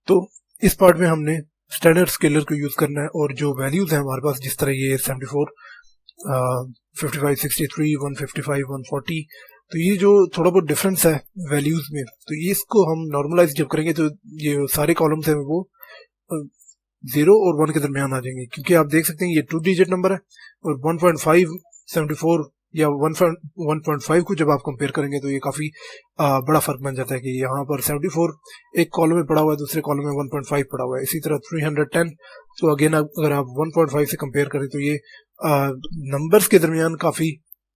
तो इस पार्ट में हमने स्टैंडर्ड स्केलर को यूज करना है और जो वैल्यूज हैं हमारे पास, जिस तरह ये 74, 55, 63, 155, 140, तो ये जो थोड़ा बहुत डिफरेंस है वैल्यूज में, तो ये इसको हम नॉर्मलाइज जब करेंगे तो ये सारे कॉलम्स हैं वो 0 और 1 के दरमियान आ जाएंगे, क्योंकि आप देख सकते हैं ये 2 डिजिट नंबर है और 1.5 74 या 1.5 को जब आप कंपेयर करेंगे तो ये काफी बड़ा फर्क बन जाता है कि यहाँ पर 74 एक कॉलम में पड़ा हुआ है, दूसरे कॉलम में 1.5 पड़ा हुआ है। इसी तरह 310 तो अगेन अगर आप 1.5 से कंपेयर करें तो ये नंबर्स के दरमियान काफी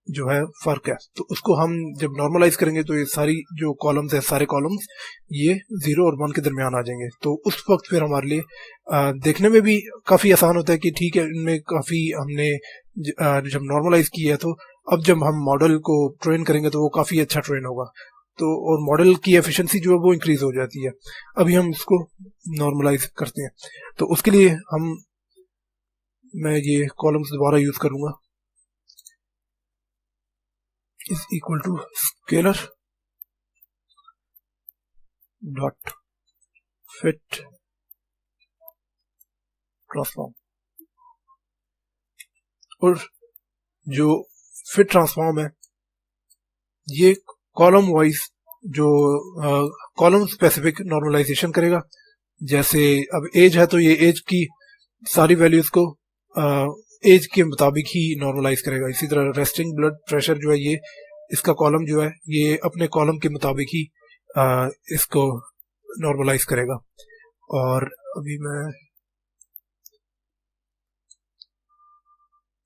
जो है फर्क है, तो उसको हम जब नॉर्मलाइज करेंगे तो ये सारी जो कॉलम्स है, सारे कॉलम्स ये 0 और 1 के दरमियान आ जाएंगे। तो उस वक्त फिर हमारे लिए देखने में भी काफी आसान होता है कि ठीक है, इनमें काफी हमने जब नॉर्मलाइज किया है तो अब जब हम मॉडल को ट्रेन करेंगे तो वो काफी अच्छा ट्रेन होगा, तो और मॉडल की एफिशिएंसी जो है वो इंक्रीज हो जाती है। अभी हम इसको नॉर्मलाइज करते हैं, तो उसके लिए मैं ये कॉलम्स दोबारा यूज करूंगा, is equal to scalar dot fit transform, और जो फिट ट्रांसफॉर्म है ये कॉलम वाइज जो कॉलम स्पेसिफिक नॉर्मलाइजेशन करेगा। जैसे अब एज है तो ये एज की सारी वैल्यूज को एज के मुताबिक ही नॉर्मलाइज करेगा। इसी तरह रेस्टिंग ब्लड प्रेशर जो है ये इसका कॉलम जो है ये अपने कॉलम के मुताबिक ही इसको नॉर्मलाइज करेगा। और अभी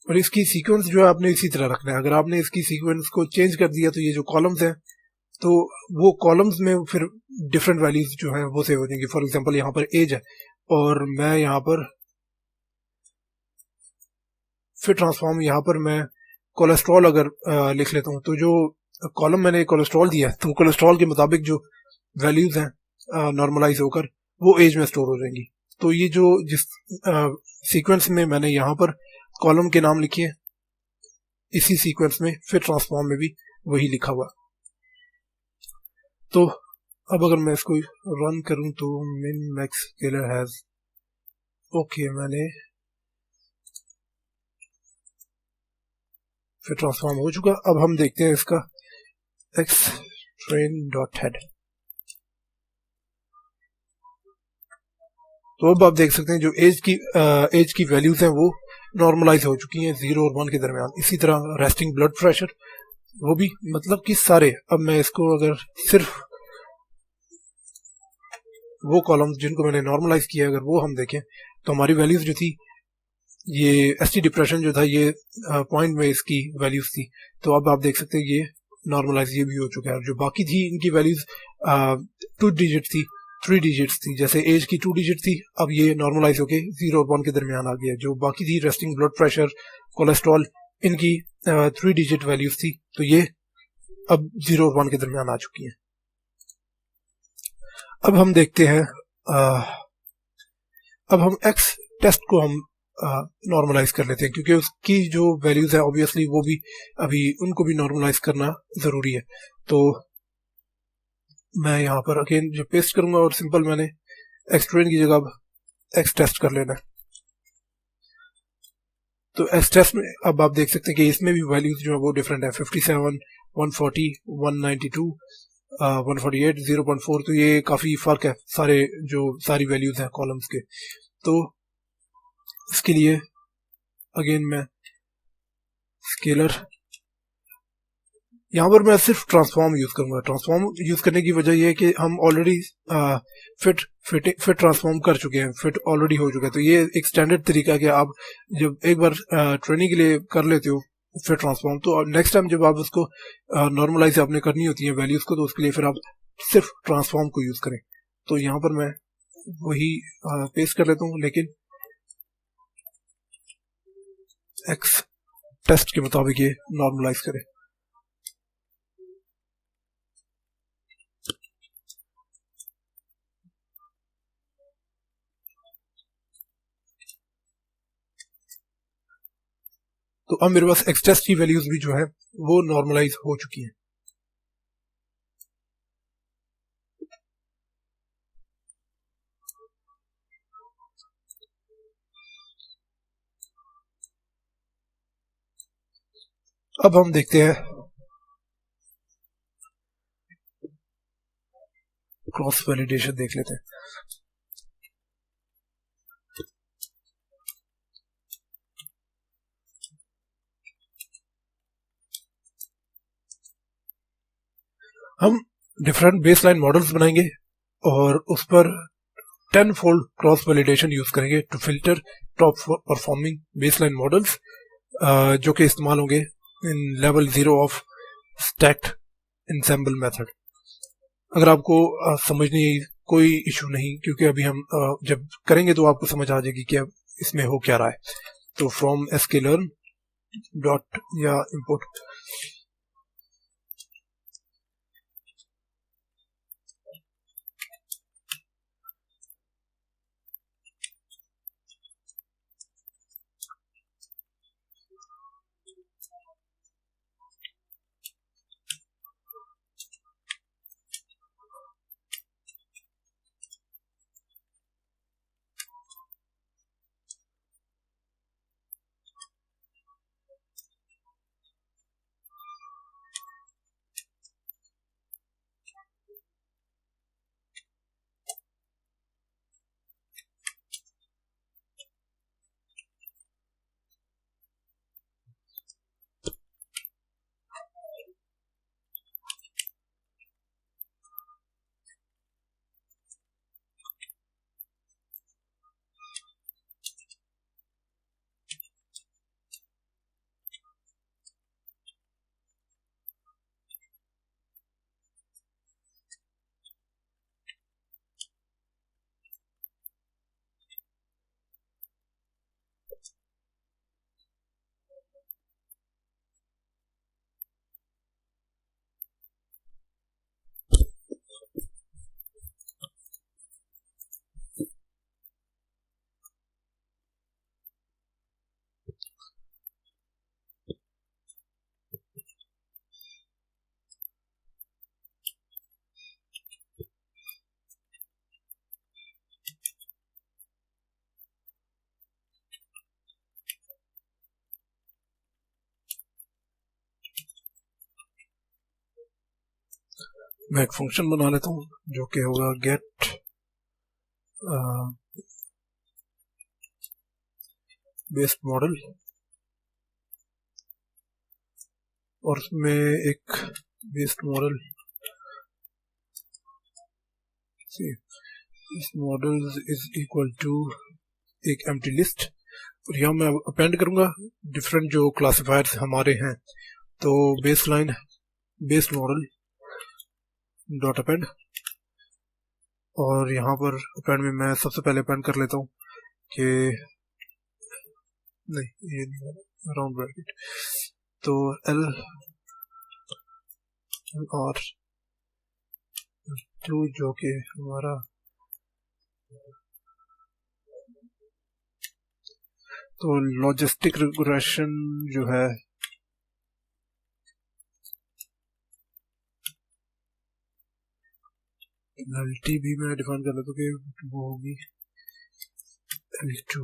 और इसकी सीक्वेंस जो है आपने इसी तरह रखना है। अगर आपने इसकी सीक्वेंस को चेंज कर दिया तो ये जो कॉलम्स हैं तो वो कॉलम्स में फिर डिफरेंट वैल्यूज जो है वो सेव हो जाएंगी। फॉर एग्जांपल यहाँ पर एज है और मैं यहाँ पर फिर ट्रांसफॉर्म यहाँ पर मैं कोलेस्ट्रॉल अगर लिख लेता हूँ तो जो कॉलम मैंने कोलेस्ट्रॉल दिया है तो कोलेस्ट्रॉल के मुताबिक जो वैल्यूज हैं नॉर्मलाइज होकर वो एज में स्टोर हो जाएंगी। तो ये जो जिस सीक्वेंस में मैंने यहाँ पर कॉलम के नाम लिखे हैं इसी सीक्वेंस में फिर ट्रांसफॉर्म में भी वही लिखा हुआ। तो अब अगर मैं इसको रन करूं तो min max scalar has okay, मैंने फिर ट्रांसफॉर्म हो चुका। अब हम देखते हैं इसका x train dot head। तो अब आप देख सकते हैं जो एज की वैल्यूज हैं वो नॉर्मलाइज हो चुकी हैं 0 और 1 के दरमियान। इसी तरह रेस्टिंग ब्लड प्रेशर वो भी, मतलब कि सारे। अब मैं इसको अगर सिर्फ वो कॉलम्स जिनको मैंने नॉर्मलाइज किया अगर वो हम देखें तो हमारी वैल्यूज जो थी ये एसटी डिप्रेशन जो था ये पॉइंट में इसकी वैल्यूज थी। तो अब आप देख सकते हैं ये नॉर्मलाइज ये भी हो चुका है। और जो बाकी थी इनकी वैल्यूज 2 डिजिट थी, 3 डिजिट्स थी। जैसे एज की 2 डिजिट थी, अब ये नॉर्मलाइज होके 0 और 1 के दरमियान आ गया। जो बाकी थी रेस्टिंग ब्लड प्रेशर, कोलेस्ट्रॉल, इनकी 3 डिजिट वैल्यूज थी, तो ये अब 0 और 1 के दरमियान आ चुकी है। अब हम देखते हैं अब हम एक्स टेस्ट को हम नॉर्मलाइज कर लेते हैं, क्योंकि उसकी जो वैल्यूज है ऑब्वियसली वो भी अभी उनको भी नॉर्मलाइज करना जरूरी है। तो मैं यहाँ पर अगेन जो पेस्ट करूंगा और सिंपल मैंने एक्स ट्रेन की जगह एक्स टेस्ट कर लेना है। तो एक्स टेस्ट में अब आप देख सकते हैं कि इसमें भी वैल्यूज जो है वो डिफरेंट है। 57, 140, 192, 148, 0.4, तो ये काफी फर्क है सारी वैल्यूज हैं कॉलम्स के। तो इसके लिए अगेन मैं स्केलर, यहाँ पर मैं सिर्फ ट्रांसफॉर्म यूज करूंगा। ट्रांसफॉर्म यूज करने की वजह यह है कि हम ऑलरेडी फिट ट्रांसफॉर्म कर चुके हैं, फिट ऑलरेडी हो चुका है। तो ये एक स्टैंडर्ड तरीका है कि आप जब एक बार ट्रेनिंग के लिए कर लेते हो फिट ट्रांसफॉर्म, तो नेक्स्ट टाइम जब आप उसको नॉर्मलाइज आपने करनी होती है वैल्यूज को, तो उसके लिए फिर आप सिर्फ ट्रांसफॉर्म को यूज करें। तो यहाँ पर मैं वही पेस्ट कर लेता हूँ, लेकिन एक्स टेस्ट के मुताबिक ये नॉर्मलाइज करें। तो अब मेरे पास एक्स टेस्ट की वैल्यूज भी जो है वो नॉर्मलाइज हो चुकी हैं। अब हम देखते हैं क्रॉस वैलिडेशन, देख लेते हैं। हम डिफरेंट बेसलाइन मॉडल्स बनाएंगे और उस पर 10 फोल्ड क्रॉस वैलिडेशन यूज करेंगे to filter top performing baseline models, जो कि इस्तेमाल होंगे in level 0 of stacked ensemble method. अगर आपको समझने कोई इशू नहीं, क्योंकि अभी हम जब करेंगे तो आपको समझ आ जाएगी कि अब इसमें हो क्या रहा है। तो फ्रॉम sklearn डॉट या इंपोर्ट मैं एक फंक्शन बना लेता हूँ जो कि होगा गेट बेस्ड मॉडल, और उसमें एक based model model is equal to एक एम्प्टी लिस्ट, और यहाँ मैं अपेंड करूंगा डिफरेंट जो क्लासिफायर्स हमारे हैं। तो baseline based model dot append, और यहाँ पर अपेंड में मैं सबसे पहले अपेंड कर लेता हूँ कि नहीं, ये नहीं होगा राउंड ब्रैकेट, तो एल और टू जो कि हमारा तो लॉजिस्टिक रिग्रेशन जो है पेनल्टी भी मैं डिफाइन कर लेता हूँ कि वो होगी L2।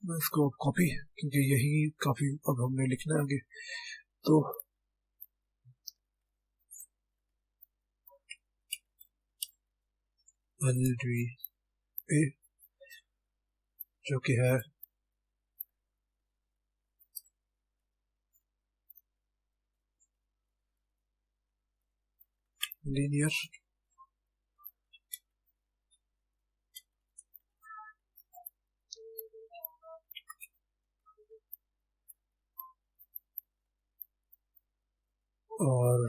मैं इसको कॉपी, क्योंकि यही काफी अब हमने लिखना है आगे। तो LDA जो कि है लीनियर और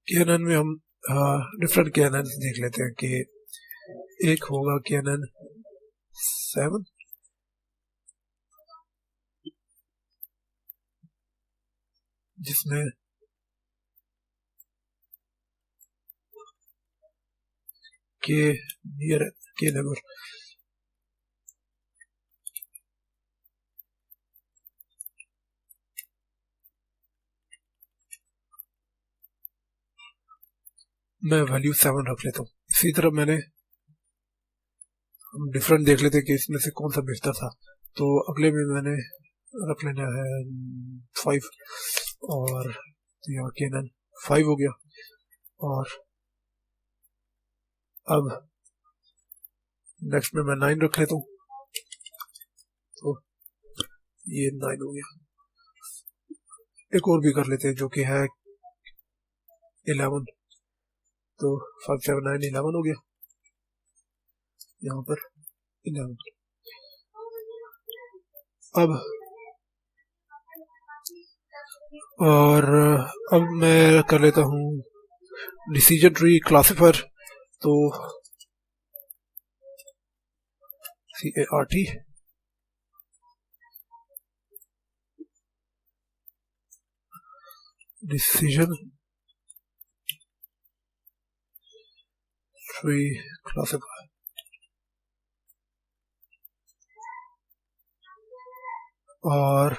KNN में हम डिफरेंट KNN देख लेते हैं कि एक होगा KNN 7 जिसमें के नियर के नेबर मैं वैल्यू 7 रख लेता हूँ। इसी तरह मैंने हम डिफरेंट देख लेते कि इसमें से कौन सा बेहतर था। तो अगले में मैंने रख लेना है 5 और यहाँ Canon 5 हो गया। और अब नेक्स्ट में मैं 9 रख लेता हूँ, तो ये 9 हो गया। एक और भी कर लेते हैं जो कि है 11, तो 5 7 9 11 हो गया यहाँ पर 11। अब मैं कर लेता हूँ डिसीजन ट्री क्लासिफायर, तो CART डिसीजन ट्री क्लासिफायर। और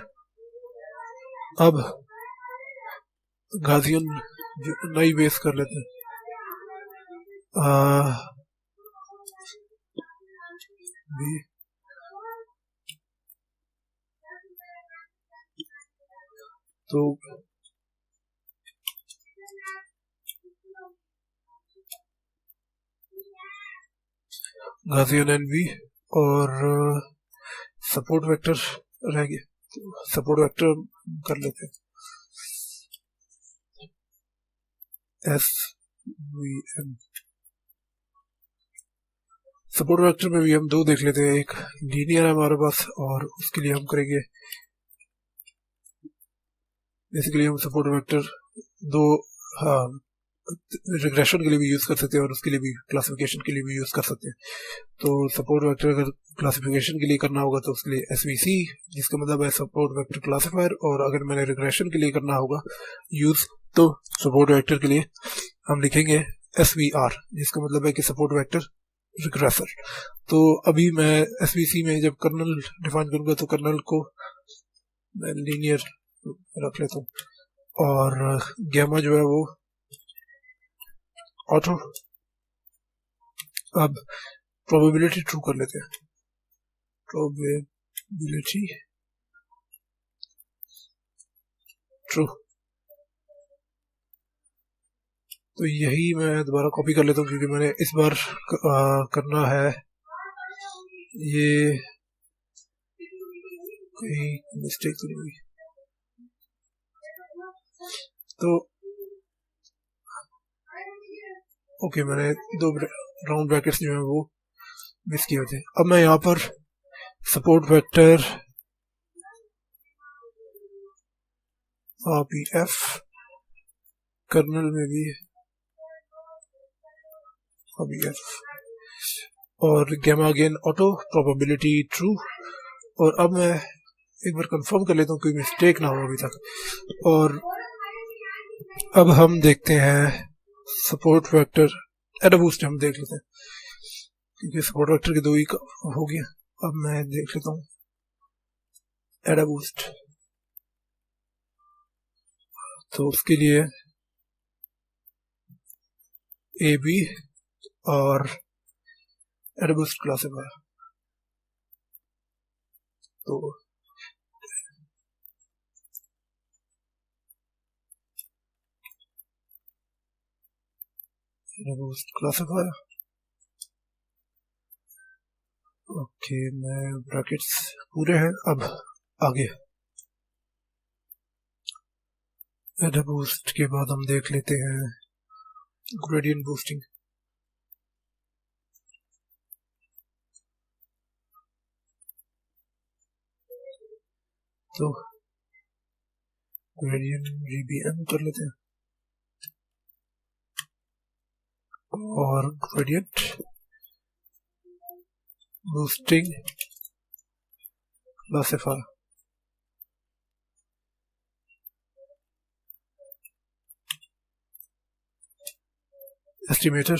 अब गाजियन नई बेस कर लेते हैं। तो गाजियन NV और सपोर्ट वेक्टर रह गया, तो सपोर्ट वेक्टर कर लेते हैं SVM। सपोर्ट वेक्टर में भी हम दो देख लेते हैं, एक लीनियर है हमारे पास और उसके लिए हम करेंगे बेसिकली हम सपोर्ट वेक्टर दो रिग्रेशन के लिए भी यूज कर सकते हैं और उसके लिए भी क्लासिफिकेशन के लिए भी यूज कर सकते हैं। तो सपोर्ट वेक्टर अगर क्लासिफिकेशन के लिए करना होगा तो उसके लिए SVC, जिसका मतलब है सपोर्ट वेक्टर क्लासिफायर, और अगर मैंने रिग्रेशन के लिए करना होगा यूज तो सपोर्ट वेक्टर के लिए हम लिखेंगे SVR, जिसका मतलब है कि सपोर्ट वेक्टर रिग्रेसर। तो अभी मैं SVC में जब कर्नल डिफाइन करूंगा तो कर्नल को मैं लीनियर रख लेता हूँ और गैमा जो है वो ऑटो। अब प्रोबेबिलिटी ट्रू कर लेते हैं, प्रोबेबिलिटी ट्रू। तो यही मैं दोबारा कॉपी कर लेता हूँ क्योंकि मैंने इस बार करना है ये कहीं मिस्टेक तो नहीं हुई। तो ओके, मैंने दो राउंड ब्रैकेट्स जो है वो मिस किए थे। अब मैं यहाँ पर सपोर्ट वेक्टर RPF कर्नल में भी RPF और gamma again auto probability true. और अब मैं एक बार कंफर्म कर लेता हूँ कोई मिस्टेक ना हो अभी तक। और अब हम देखते हैं सपोर्ट वेक्टर एडा बूस्ट हम देख लेते हैं क्योंकि सपोर्ट वेक्टर के दो ही हो गया। अब मैं देख लेता हूँ एडा बूस्ट, तो उसके लिए AB और एडा बूस्ट क्लासिफायर। तो एडा बूस्ट क्लासिफायर ओके, मैं ब्रैकेट्स पूरे हैं। अब आगे एडा बूस्ट के बाद हम देख लेते हैं ग्रेडियंट बूस्टिंग। तो ग्रेडियंट GBM कर लेते हैं और ग्रेडियंट बूस्टिंग क्लासिफायर। एस्टिमेटर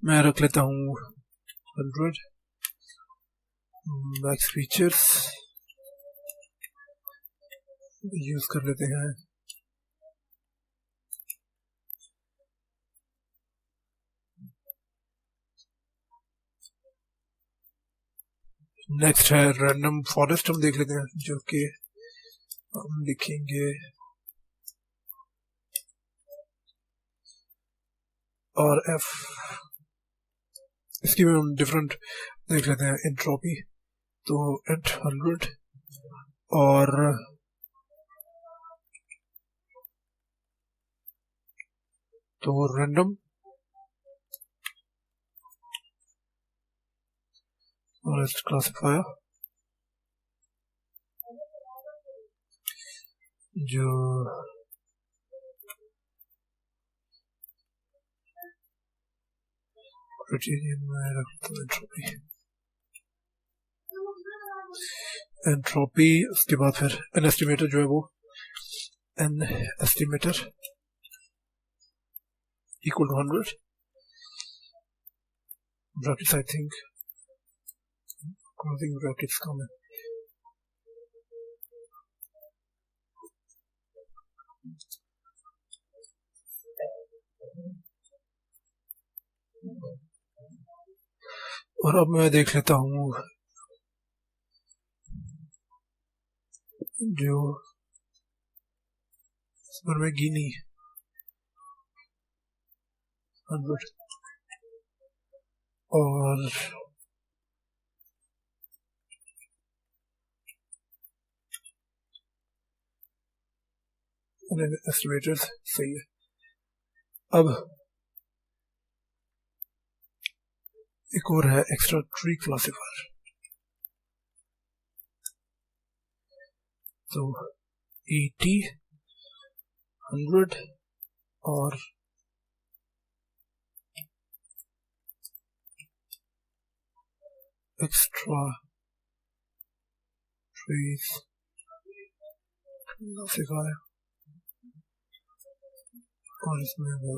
मैं रख लेता हूँ 100। मैक्स फीचर्स यूज कर लेते हैं नेक्स्ट है रैंडम फॉरेस्ट, हम देख लेते हैं, जो कि हम लिखेंगे और एफ। इसकी भी हम डिफरेंट देख लेते हैं। एंट्रोपी तो एट 100 और तो रैंडम फॉरेस्ट क्लासिफायर जो क्राइटेरियन में रखता हूँ एंट्रोपी। उसके बाद फिर एन एस्टिमेटर जो है वो n estimator equal to 100 brackets. I think closing brackets कम है। और अब मैं देख लेता हूँ जो पर में गिनी 100 और एस्टिमेटर्स सही है। अब एक और है एक्स्ट्रा ट्री क्लासिफायर। तो 80 100 और एक्स्ट्रा ट्रीज क्लासिफायर और इसमें वो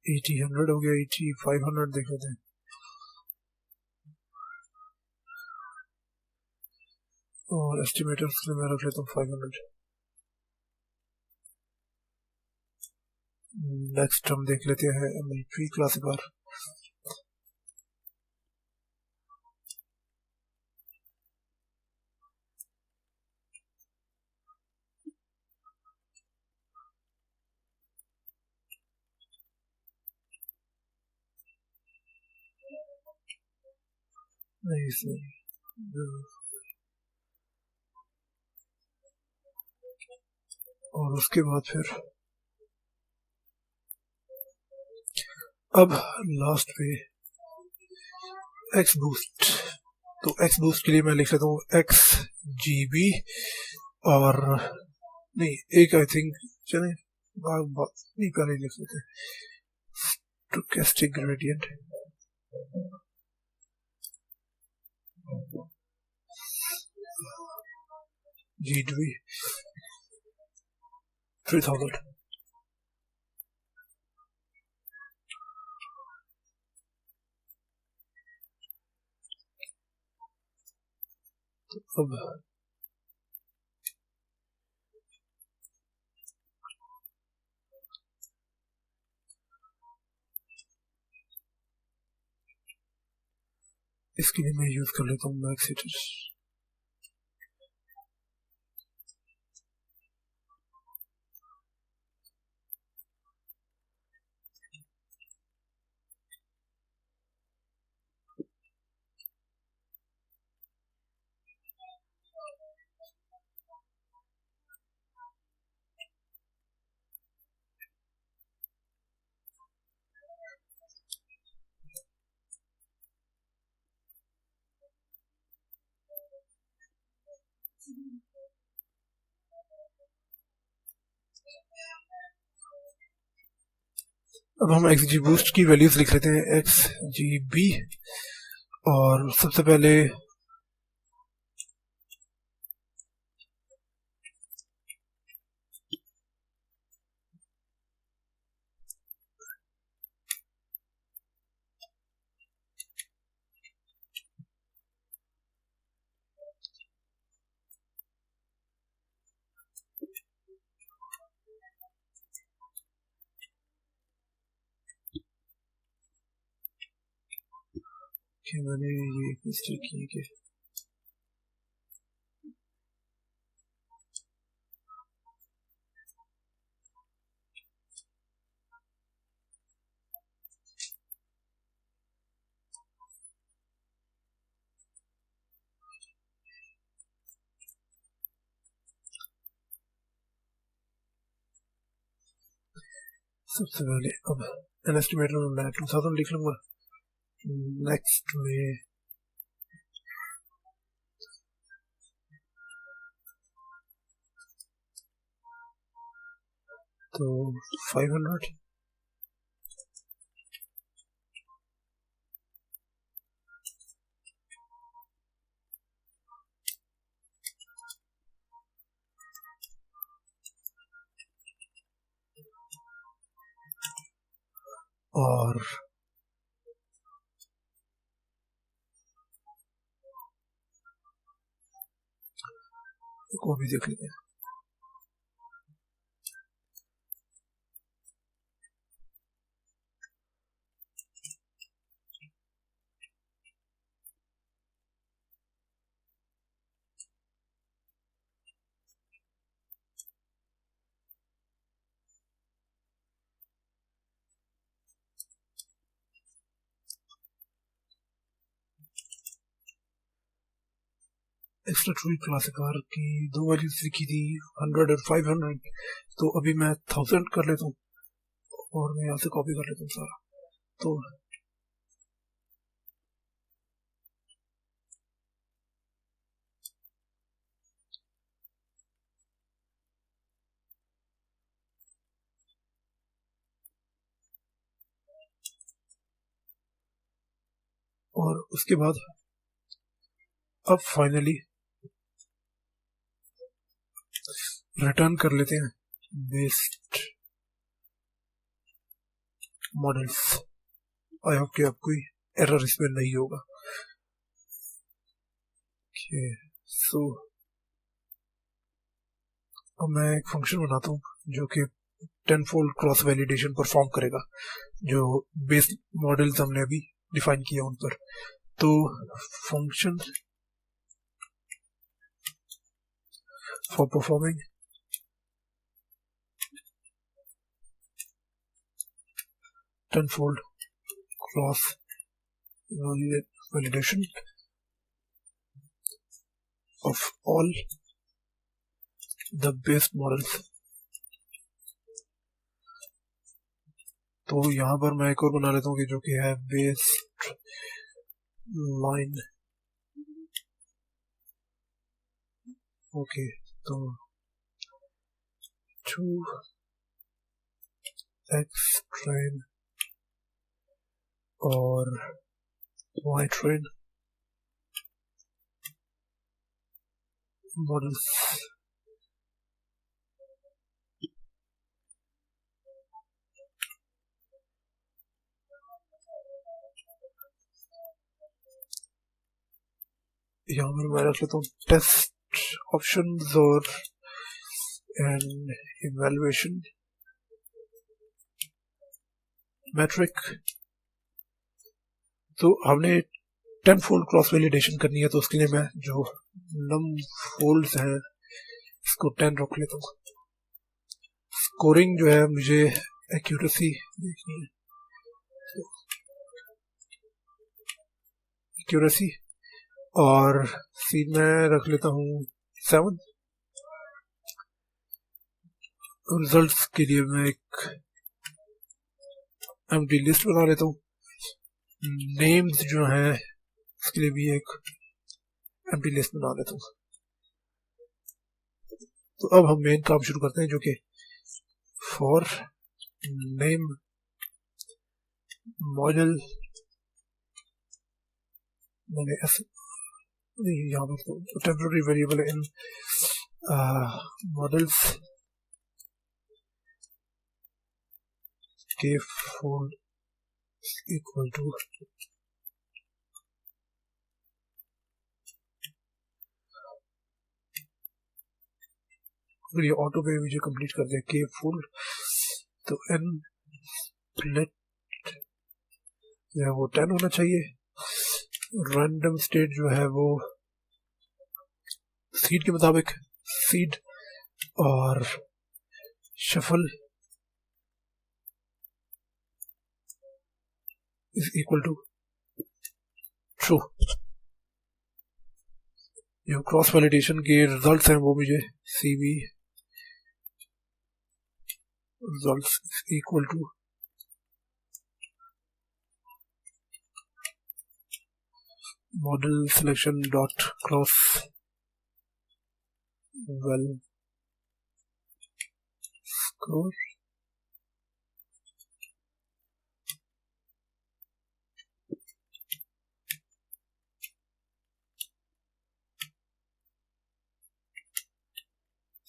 एटी 100 हो गया। 80 500 देख लेते हैं। और एस्टिमेटर्स में मैं रख लेता हूँ 500। नेक्स्ट हम देख लेते हैं एमएलपी क्लासिफायर। नहीं इसमें और उसके बाद फिर अब लास्ट पे एक्स बूस्ट। तो एक्स बूस्ट के लिए मैं लिख लेता हूँ एक्स जीबी और नहीं एक आई थिंक चले नहीं पहले लिख लेते हैं स्टोकेस्टिक ग्रेडियंट जीडवी 3000। अब इसके लिए मैं यूज कर लेता हूँ मैक्स हीटर्स। अब हम एक्स जी बूस्ट की वैल्यूज लिख लेते हैं एक्स जी बी और सबसे पहले देखिए मैंने ये मिस्टेक की है कि सबसे पहले अब एन एस्टिमेटर में मैं 2000 लिख लूंगा। नेक्स्ट में तो 500 और को भी देख लेते हैं। एक्स्ट्रा ट्रूथ क्लासिफायर की दो वैल्यूज लिखी थी 100 और 500, तो अभी मैं 1000 कर लेता हूँ और मैं यहाँ से कॉपी कर लेता हूँ सारा। तो और उसके बाद अब फाइनली रिटर्न कर लेते हैं बेस्ड मॉडल्स। आई होप कि अब कोई एरर इसमें नहीं होगा। सो अब मैं एक फंक्शन बनाता हूँ जो कि 10-fold क्रॉस वैलिडेशन परफॉर्म करेगा, जो बेस मॉडल्स हमने अभी डिफाइन किया उन पर। तो function for performing tenfold cross validation of all the base models। तो यहाँ पर मैं एक और बना लेता हूँ कि जो कि है बेस्ड लाइन। ओके, तो 2x train और y train मॉडल्स यहाँ पर मैं रख लेता हूँ टेस्ट ऑप्शंस और एंड इवैल्यूएशन मैट्रिक। तो हमने 10-fold क्रॉस वैलिडेशन करनी है, तो उसके लिए मैं जो नम फोल्ड्स हैं इसको 10 रख लेता हूँ। स्कोरिंग जो है मुझे एक्यूरेसी देखनी है, एक्यूरेसी और सीड में रख लेता हूँ 7। रिजल्ट्स के लिए मैं एक एम्प्टी लिस्ट बना लेता हूँ। नेम्स जो है उसके लिए भी एक एम्प्टी लिस्ट बना लेता हूँ। तो अब हम मेन काम शुरू करते हैं, जो कि फॉर नेम मॉडल मैंने यहाँ पर टेम्पररी वेरिएबल इन मॉडल्स के फोल्ड इक्वल टू अगर ये ऑटो पे मुझे कंप्लीट कर दे के फोल्ड, तो एन प्लेट जो है वो 10 होना चाहिए। रैंडम स्टेट जो है वो सीड के मुताबिक सीड और shuffle is equal to true. जो क्रॉस वैलिडेशन के रिजल्ट्स हैं वो मुझे CV results equal to model selection dot cross val score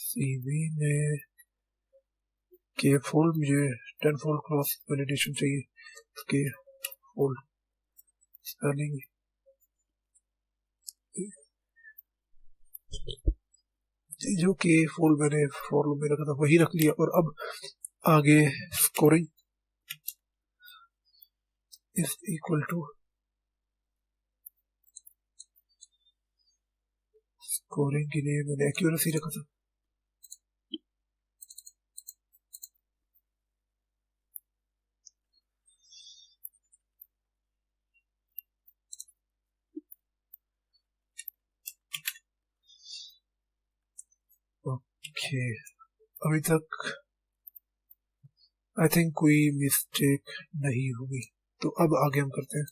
CV में के फोल्ड मुझे 10 फोल्ड क्रॉस वैलिडेशन चाहिए, के फोल्ड स्पेलिंग जो के फोल्ड मैंने फॉर में रखा था वही रख लिया। और अब आगे scoring is equal to scoring के लिए मैंने एक्यूरेसी रखा था। ओके, अभी तक आई थिंक कोई मिस्टेक नहीं होगी, तो अब आगे हम करते हैं।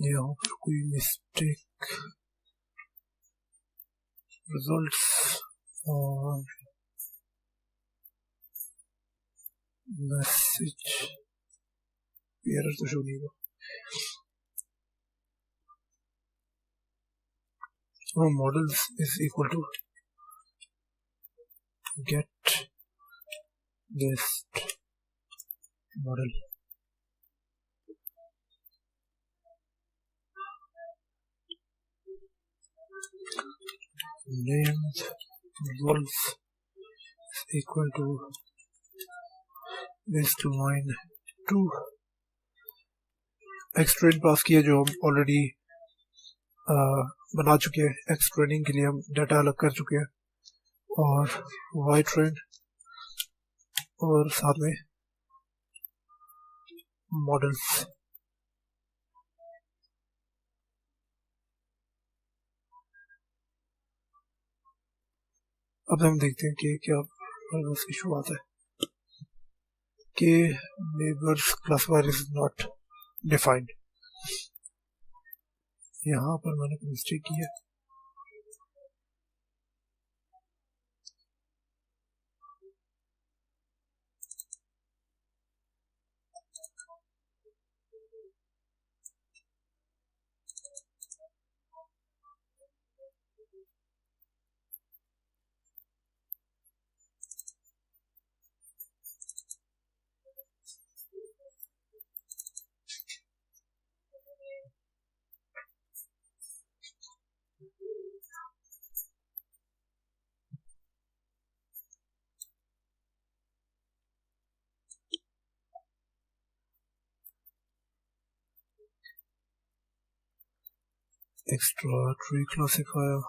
यहाँ पर कोई मिस्टेक रिजल्ट्स और मैसेज एरर तो शो नहीं हुआ। Models is equal to get best model. named results equal to this to line 2। X train पास किया जो हम ऑलरेडी बना चुके हैं। एक्स ट्रेनिंग के लिए हम डाटा अलग कर चुके हैं, और वाई ट्रेन और साथ में मॉडल्स। अब हम देखते हैं कि क्या इशू आता है कि neighbours classifier is not defined. यहाँ पर मैंने मिस्टेक की है। extra tree classifier.